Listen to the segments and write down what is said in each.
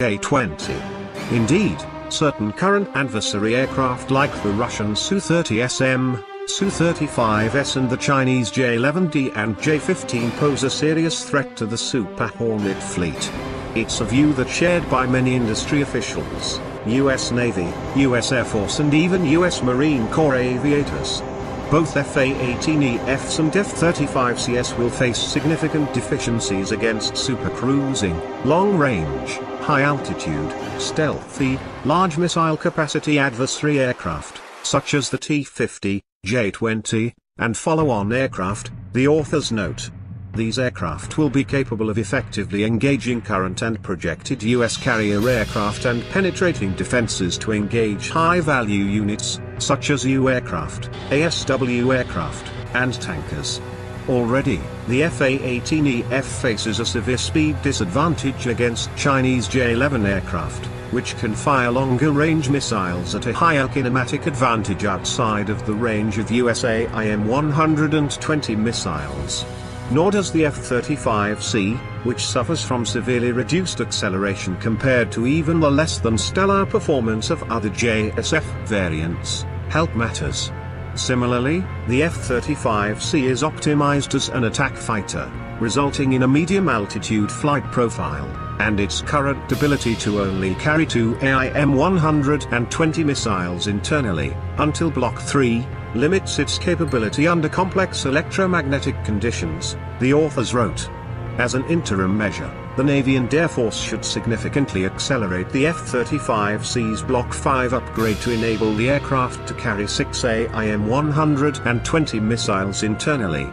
J-20. Indeed, certain current adversary aircraft like the Russian Su-30SM, Su-35S and the Chinese J-11D and J-15 pose a serious threat to the Super Hornet fleet. It's a view that's shared by many industry officials, US Navy, US Air Force and even US Marine Corps aviators. Both F-18EFs and F-35Cs will face significant deficiencies against supercruising, long-range, high-altitude, stealthy, large missile-capacity adversary aircraft, such as the T-50, J-20, and follow-on aircraft, the authors note. These aircraft will be capable of effectively engaging current and projected US carrier aircraft and penetrating defenses to engage high-value units, such as U aircraft, ASW aircraft, and tankers. Already, the F-18EF faces a severe speed disadvantage against Chinese J-11 aircraft, which can fire longer-range missiles at a higher kinematic advantage outside of the range of US AIM-120 missiles. Nor does the F-35C, which suffers from severely reduced acceleration compared to even the less than stellar performance of other JSF variants, help matters. Similarly, the F-35C is optimized as an attack fighter, resulting in a medium-altitude flight profile, and its current ability to only carry 2 AIM-120 missiles internally, until Block 3, limits its capability under complex electromagnetic conditions, the authors wrote. As an interim measure, the Navy and Air Force should significantly accelerate the F-35C's Block 5 upgrade to enable the aircraft to carry 6 AIM-120 missiles internally.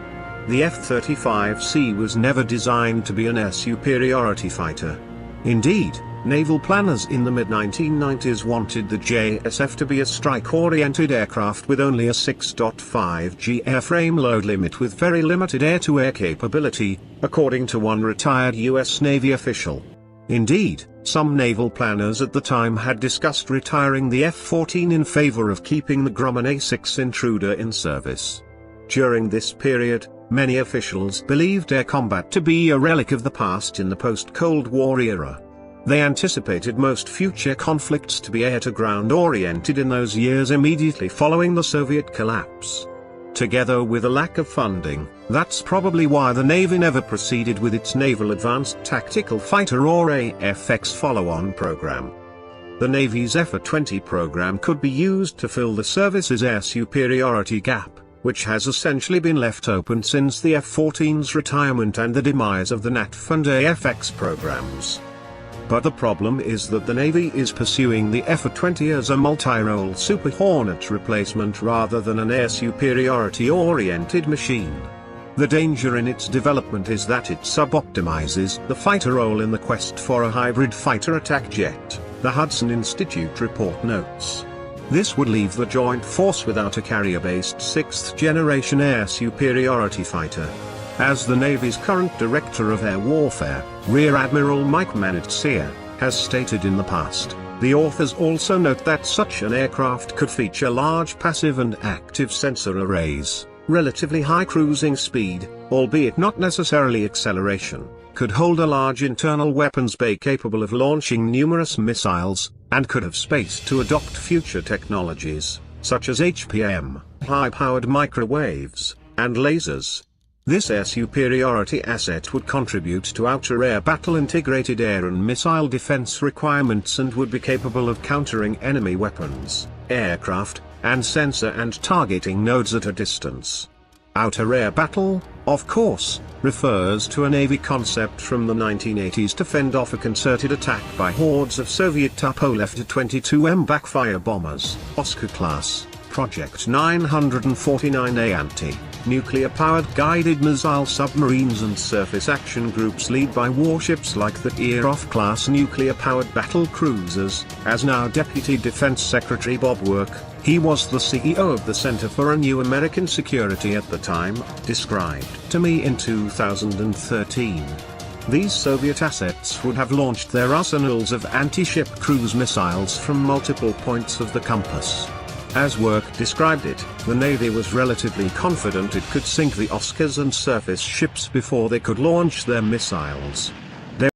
The F-35C was never designed to be an air superiority fighter. Indeed, naval planners in the mid-1990s wanted the JSF to be a strike-oriented aircraft with only a 6.5 G airframe load limit with very limited air-to-air capability, according to one retired US Navy official. Indeed, some naval planners at the time had discussed retiring the F-14 in favor of keeping the Grumman A-6 Intruder in service. During this period, many officials believed air combat to be a relic of the past in the post-Cold War era. They anticipated most future conflicts to be air-to-ground oriented in those years immediately following the Soviet collapse. Together with a lack of funding, that's probably why the Navy never proceeded with its Naval Advanced Tactical Fighter or AFX follow-on program. The Navy's F-20 program could be used to fill the service's air superiority gap, which has essentially been left open since the F-14's retirement and the demise of the NATF and AFX programs. But the problem is that the Navy is pursuing the F-20 as a multi-role Super Hornet replacement rather than an air superiority-oriented machine. The danger in its development is that it sub-optimizes the fighter role in the quest for a hybrid fighter attack jet, the Hudson Institute report notes. This would leave the joint force without a carrier-based sixth-generation air superiority fighter. As the Navy's current Director of Air Warfare, Rear Admiral Mike Manetsia, has stated in the past, the authors also note that such an aircraft could feature large passive and active sensor arrays, relatively high cruising speed, albeit not necessarily acceleration, could hold a large internal weapons bay capable of launching numerous missiles, and could have space to adopt future technologies, such as HPM, high-powered microwaves, and lasers. This air superiority asset would contribute to outer air battle integrated air and missile defense requirements and would be capable of countering enemy weapons, aircraft, and sensor and targeting nodes at a distance. Outer air battle, of course, refers to a Navy concept from the 1980s to fend off a concerted attack by hordes of Soviet Tupolev Tu-22M backfire bombers, Oscar-class, Project 949A anti-nuclear-powered guided missile submarines and surface action groups led by warships like the Irov-class nuclear-powered battle cruisers, as now Deputy Defense Secretary Bob Work, he was the CEO of the Center for a New American Security at the time, described to me in 2013. These Soviet assets would have launched their arsenals of anti-ship cruise missiles from multiple points of the compass. As Work described it, the Navy was relatively confident it could sink the Oscars and surface ships before they could launch their missiles.